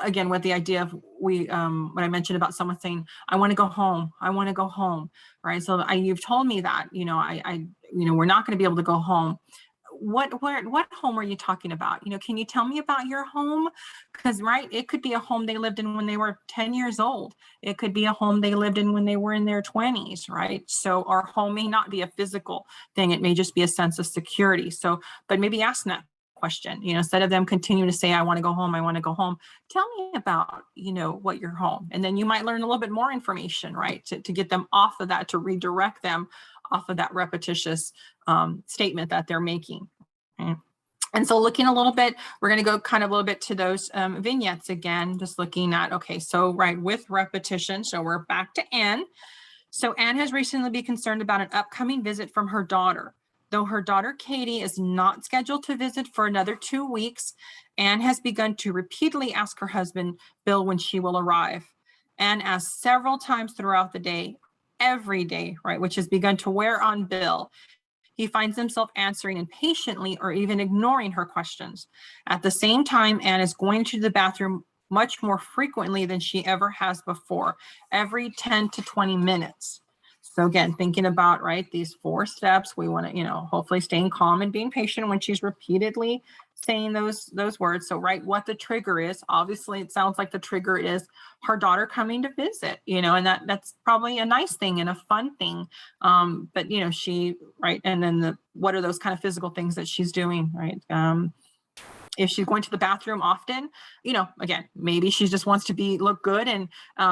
again, with the idea of when I mentioned about someone saying, I want to go home, right? So you've told me that, we're not going to be able to go home. What home are you talking about? Can you tell me about your home? Because, right, it could be a home they lived in when they were 10 years old. It could be a home they lived in when they were in their 20s, right? So our home may not be a physical thing. It may just be a sense of security. So, but maybe ask that question, instead of them continuing to say, I want to go home, tell me about, what your home. And then you might learn a little bit more information, right? To get them off of that, to redirect them off of that repetitious statement that they're making. Okay. And so looking a little bit, we're going to go kind of a little bit to those vignettes again, just looking at, okay, so right, with repetition. So we're back to Anne. So Anne has recently been concerned about an upcoming visit from her daughter. Though her daughter Katie is not scheduled to visit for another 2 weeks, Anne has begun to repeatedly ask her husband, Bill, when she will arrive. Anne asks several times throughout the day, every day, right, which has begun to wear on Bill. He finds himself answering impatiently or even ignoring her questions. At the same time, Anne is going to the bathroom much more frequently than she ever has before, every 10 to 20 minutes. So again, thinking about, right, these 4 steps, we want to, hopefully staying calm and being patient when she's repeatedly saying those words. So, right, what the trigger is, obviously it sounds like the trigger is her daughter coming to visit, and that's probably a nice thing and a fun thing. But she, right, and then what are those kind of physical things that she's doing, right? If she's going to the bathroom often, again, maybe she just wants to look good and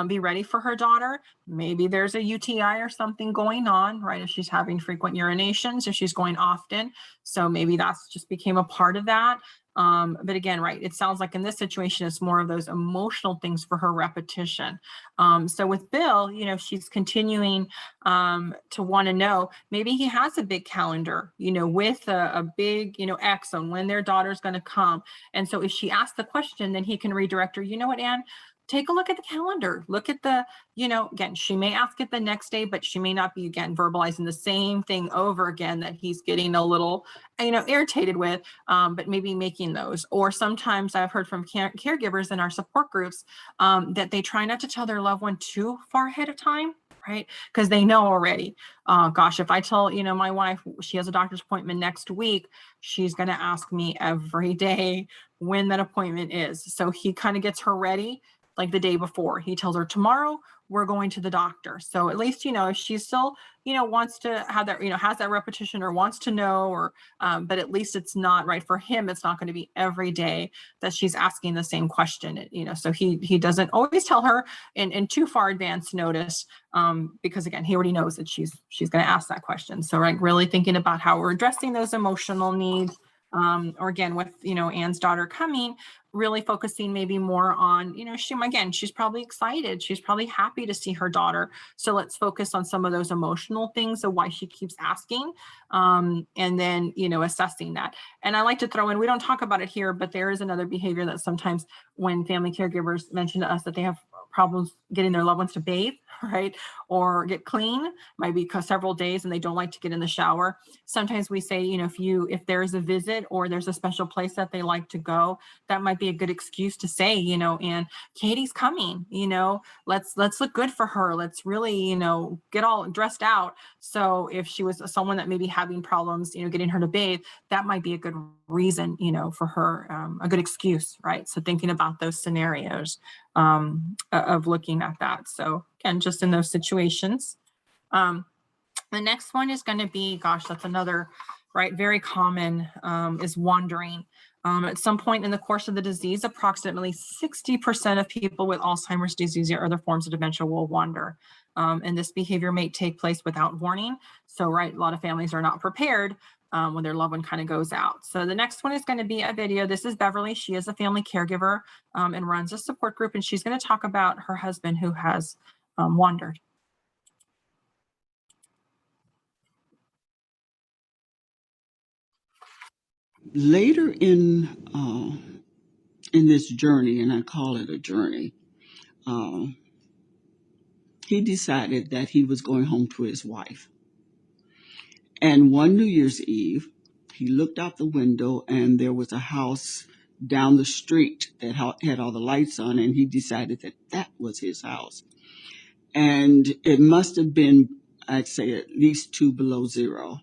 be ready for her daughter. Maybe there's a UTI or something going on, right? If she's having frequent urinations, if she's going often. So maybe that's just became a part of that. But again, right, it sounds like in this situation, it's more of those emotional things for her repetition. So with Bill, she's continuing to want to know, maybe he has a big calendar, with a big, X on when their daughter's going to come. And so if she asks the question, then he can redirect her, you know what, Anne? Take a look at the calendar. Look at the, again, she may ask it the next day, but she may not be, again, verbalizing the same thing over again that he's getting a little, irritated with, but maybe making those. Or sometimes I've heard from caregivers in our support groups that they try not to tell their loved one too far ahead of time, right? Because they know already, gosh, if I tell, my wife, she has a doctor's appointment next week, she's going to ask me every day when that appointment is. So he kind of gets her ready like the day before. He tells her, tomorrow we're going to the doctor. So at least, if she still, wants to have that, has that repetition or wants to know, or, but at least it's not right for him. It's not going to be every day that she's asking the same question, so he doesn't always tell her in too far advance notice, because again, he already knows that she's going to ask that question. So like really thinking about how we're addressing those emotional needs. Or again, with, Anne's daughter coming, really focusing maybe more on, she's probably excited. She's probably happy to see her daughter. So let's focus on some of those emotional things of why she keeps asking, and then, assessing that. And I like to throw in, we don't talk about it here, but there is another behavior that sometimes when family caregivers mention to us that they have problems getting their loved ones to bathe, right? Or get clean, might be several days and they don't like to get in the shower. Sometimes we say, if there's a visit or there's a special place that they like to go, that might be a good excuse to say, and Katie's coming, let's look good for her. Let's really, get all dressed out. So if she was someone that may be having problems, getting her to bathe, that might be a good reason, for her, a good excuse, right? So thinking about those scenarios of looking at that. So again, just in those situations. The next one is going to be, gosh, that's another, right, very common, is wandering. At some point in the course of the disease, approximately 60% of people with Alzheimer's disease or other forms of dementia will wander. And this behavior may take place without warning. So, right, a lot of families are not prepared when their loved one kind of goes out. So the next one is going to be a video. This is Beverly. She is a family caregiver and runs a support group. And she's going to talk about her husband who has wandered. Later in this journey, and I call it a journey, he decided that he was going home to his wife. And one New Year's Eve, he looked out the window and there was a house down the street that had all the lights on, and he decided that that was his house. And it must have been, I'd say, at least 2 below zero.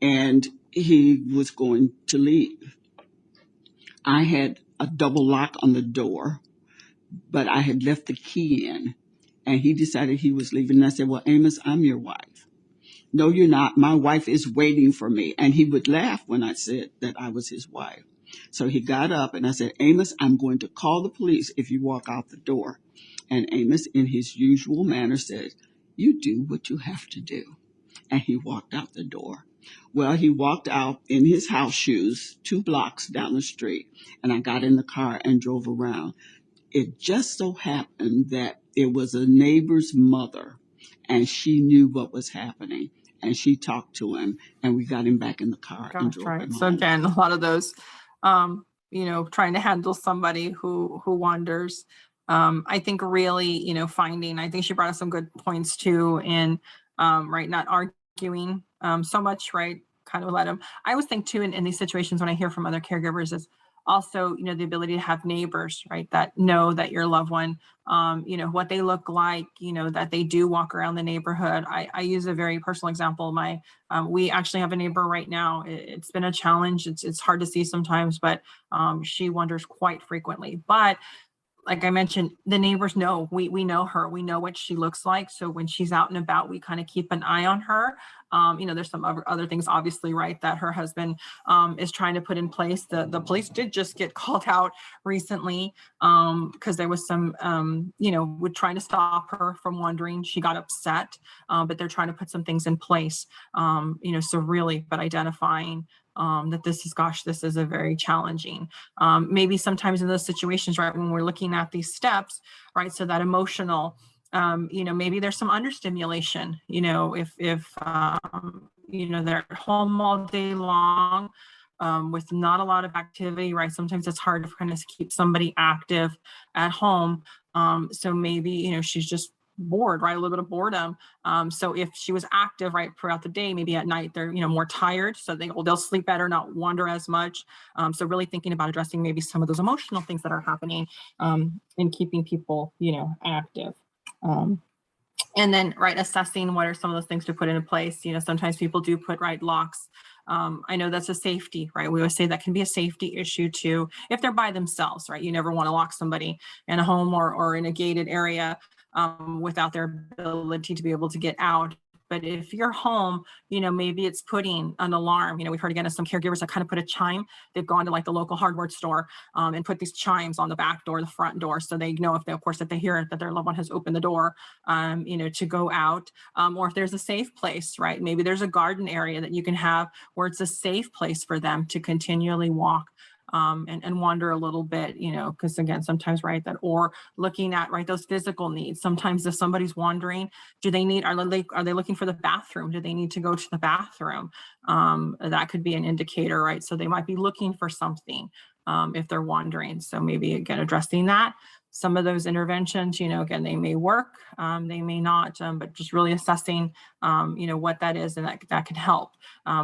And he was going to leave. I had a double lock on the door, but I had left the key in, and he decided he was leaving. And I said, well, Amos, I'm your wife. No, you're not. My wife is waiting for me. And he would laugh when I said that I was his wife. So he got up and I said, Amos, I'm going to call the police if you walk out the door. And Amos, in his usual manner, said, you do what you have to do. And he walked out the door. Well, he walked out in his house shoes 2 blocks down the street, and I got in the car and drove around. It just so happened that it was a neighbor's mother, and she knew what was happening, and she talked to him, and we got him back in the car and Gosh, drove right. him So home. again, a lot of those, trying to handle somebody who wanders. I think really, finding, I think she brought us some good points too in, right, not arguing so much, right? Kind of let them. I always think too in these situations when I hear from other caregivers is also, the ability to have neighbors, right, that know that your loved one, what they look like, that they do walk around the neighborhood. I use a very personal example. We actually have a neighbor right now. It's been a challenge. It's hard to see sometimes, but she wanders quite frequently. But like I mentioned, the neighbors know, we know her, we know what she looks like. So when she's out and about, we kind of keep an eye on her. There's some other things, obviously, right, that her husband is trying to put in place. The police did just get called out recently because there was some, with trying to stop her from wandering. She got upset, but they're trying to put some things in place, so really, but identifying that this is a very challenging, maybe sometimes in those situations, right, when we're looking at these steps, right, so that emotional, maybe there's some understimulation, if they're at home all day long with not a lot of activity, right, sometimes it's hard to kind of keep somebody active at home. So maybe, she's just bored, right, a little bit of boredom. So if she was active right throughout the day, maybe at night they're more tired, so they'll sleep better, not wander as much. So really thinking about addressing maybe some of those emotional things that are happening and keeping people active. And then right, assessing what are some of those things to put into place. Sometimes people do put locks. I know that's a safety, right? We always say that can be a safety issue too if they're by themselves, right? You never want to lock somebody in a home or in a gated area without their ability to be able to get out. But if you're home, maybe it's putting an alarm. We've heard again of some caregivers that kind of put a chime. They've gone to like the local hardware store and put these chimes on the back door, the front door, so they know if they hear that their loved one has opened the door, to go out, or if there's a safe place, right? Maybe there's a garden area that you can have where it's a safe place for them to continually walk and wander a little bit, because again, sometimes, right, that, or looking at, right, those physical needs. Sometimes if somebody's wandering, are they looking for the bathroom? Do they need to go to the bathroom? That could be an indicator, right? So they might be looking for something if they're wandering. So maybe again, addressing that. Some of those interventions, again, they may work, they may not, but just really assessing, what that is, and that can help.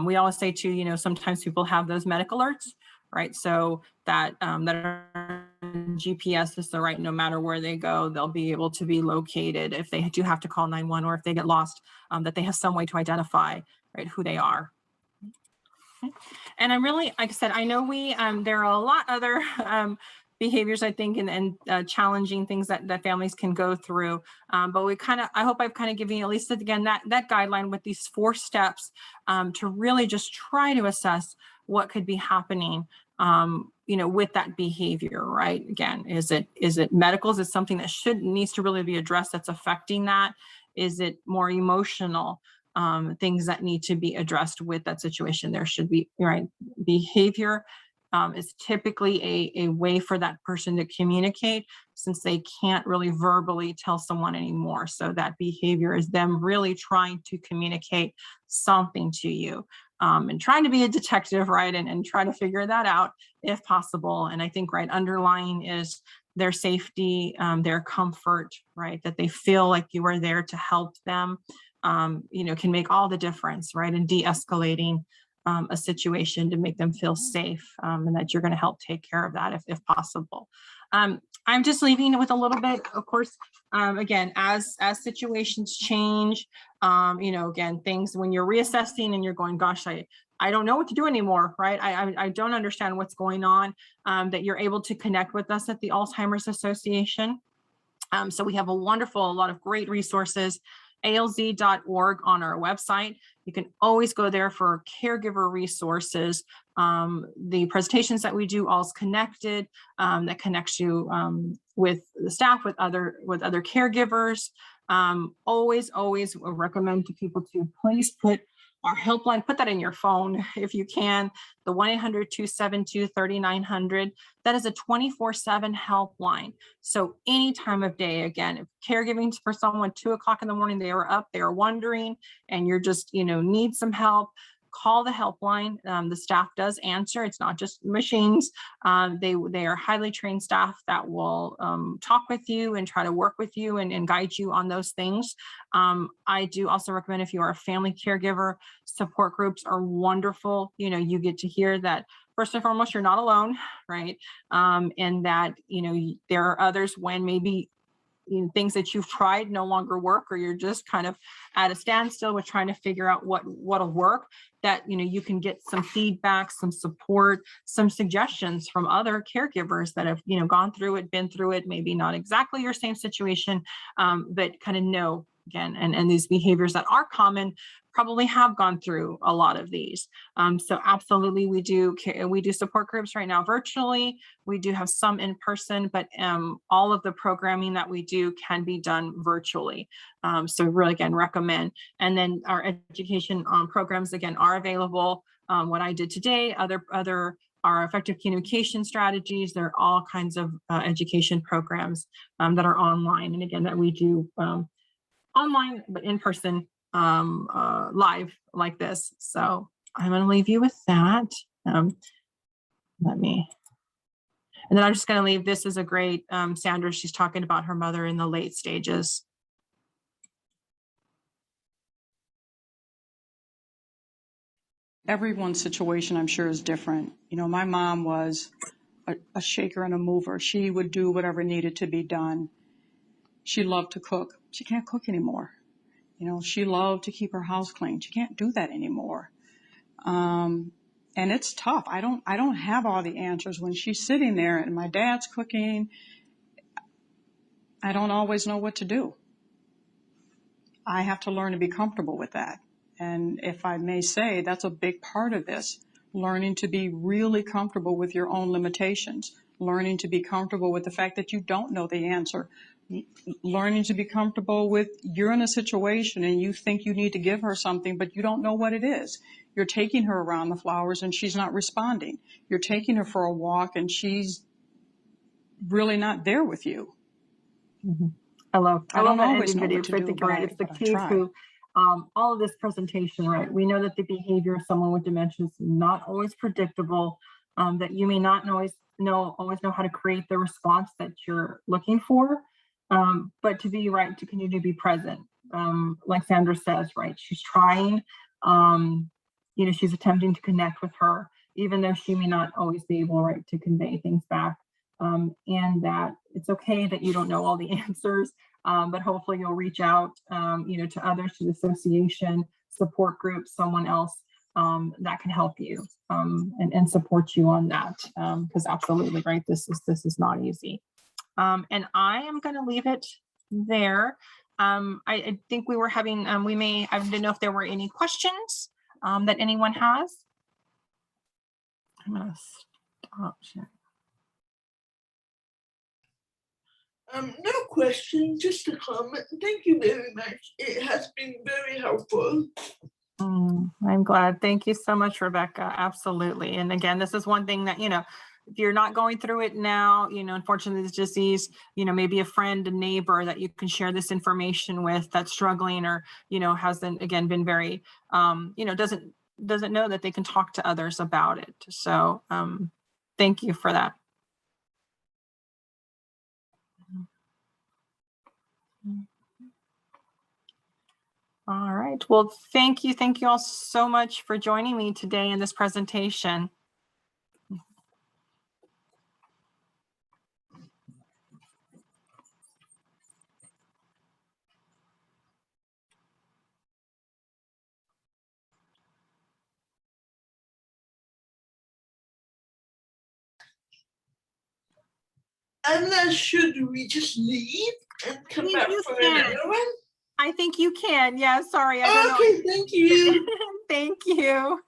We always say too, sometimes people have those medical alerts, right? So that are GPS is so right, no matter where they go, they'll be able to be located if they do have to call 911 or if they get lost, that they have some way to identify, right, who they are. Okay. And I'm really, like I said, I know there are a lot other behaviors, I think, and challenging things that families can go through. But I hope I've kind of given you at least again that guideline with these 4 steps to really just try to assess what could be happening, with that behavior, right? Again, is it medical? Is it something that needs to really be addressed that's affecting that? Is it more emotional? Things that need to be addressed with that situation? There should be, right, behavior is typically a way for that person to communicate, since they can't really verbally tell someone anymore. So that behavior is them really trying to communicate something to you, and trying to be a detective, right, and try to figure that out if possible. And I think, right, underlying is their safety, their comfort, right, that they feel like you are there to help them, can make all the difference, right, in de-escalating a situation to make them feel safe, and that you're going to help take care of that if possible. I'm just leaving with a little bit, of course, again, as situations change, again, things when you're reassessing and you're going, gosh, I don't know what to do anymore, right? I don't understand what's going on, that you're able to connect with us at the Alzheimer's Association. So we have a lot of great resources, alz.org on our website. You can always go there for caregiver resources. The presentations that we do, All's Connected, that connects you with the staff, with other caregivers. Always recommend to people to please put Our helpline, put that in your phone if you can, the 1-800-272-3900. That is a 24/7 helpline. So any time of day, again, if caregiving for someone 2 o'clock in the morning, they are up, they are wondering, and you're just, need some help, call the helpline. The staff does answer. It's not just machines. They are highly trained staff that will talk with you and try to work with you and guide you on those things. I do also recommend, if you are a family caregiver, support groups are wonderful. You get to hear that first and foremost, you're not alone, right? And that, there are others when maybe things that you've tried no longer work, or you're just kind of at a standstill with trying to figure out what'll work, that you can get some feedback, some support, some suggestions from other caregivers that have gone through it, been through it, maybe not exactly your same situation, but kind of know again, and these behaviors that are common probably have gone through a lot of these. So absolutely, we do support groups right now virtually. We do have some in person, but all of the programming that we do can be done virtually. So really, again, recommend. And then our education programs, again, are available. What I did today, our effective communication strategies, there are all kinds of education programs that are online. And again, that we do online, but in person, live like this. So I'm going to leave you with that. And then I'm just going to leave. This is a great, Sandra, she's talking about her mother in the late stages. Everyone's situation, I'm sure, is different. My mom was a shaker and a mover. She would do whatever needed to be done. She loved to cook. She can't cook anymore. She loved to keep her house clean. She can't do that anymore. And it's tough. I don't have all the answers. When she's sitting there and my dad's cooking, I don't always know what to do. I have to learn to be comfortable with that. And if I may say, that's a big part of this, learning to be really comfortable with your own limitations, learning to be comfortable with the fact that you don't know the answer, learning to be comfortable with you're in a situation and you think you need to give her something, but you don't know what it is. You're taking her around the flowers and she's not responding. You're taking her for a walk and she's really not there with you. Mm-hmm. I love that ending video, because I think you're right. It's the key to all of this presentation, right? We know that the behavior of someone with dementia is not always predictable, that you may not always know how to create the response that you're looking for, but to continue to be present. Like Sandra says, right? She's trying, she's attempting to connect with her, even though she may not always be able, right, to convey things back. And that it's okay that you don't know all the answers, but hopefully you'll reach out, to others, to the association, support groups, someone else that can help you and support you on that. Because absolutely, right, this is not easy. And I am going to leave it there. I think we were having, I didn't know if there were any questions that anyone has. I'm going to stop sharing. No question, just a comment. Thank you very much. It has been very helpful. I'm glad. Thank you so much, Rebecca. Absolutely. And again, this is one thing that, if you're not going through it now, unfortunately, this disease, maybe a friend, a neighbor that you can share this information with that's struggling or, hasn't, again, been very, doesn't know that they can talk to others about it. So thank you for that. All right. Well, thank you. Thank you all so much for joining me today in this presentation. Anna, should we just leave and come back for another one? I think you can. Yeah, sorry. I don't know. Okay, thank you. Thank you.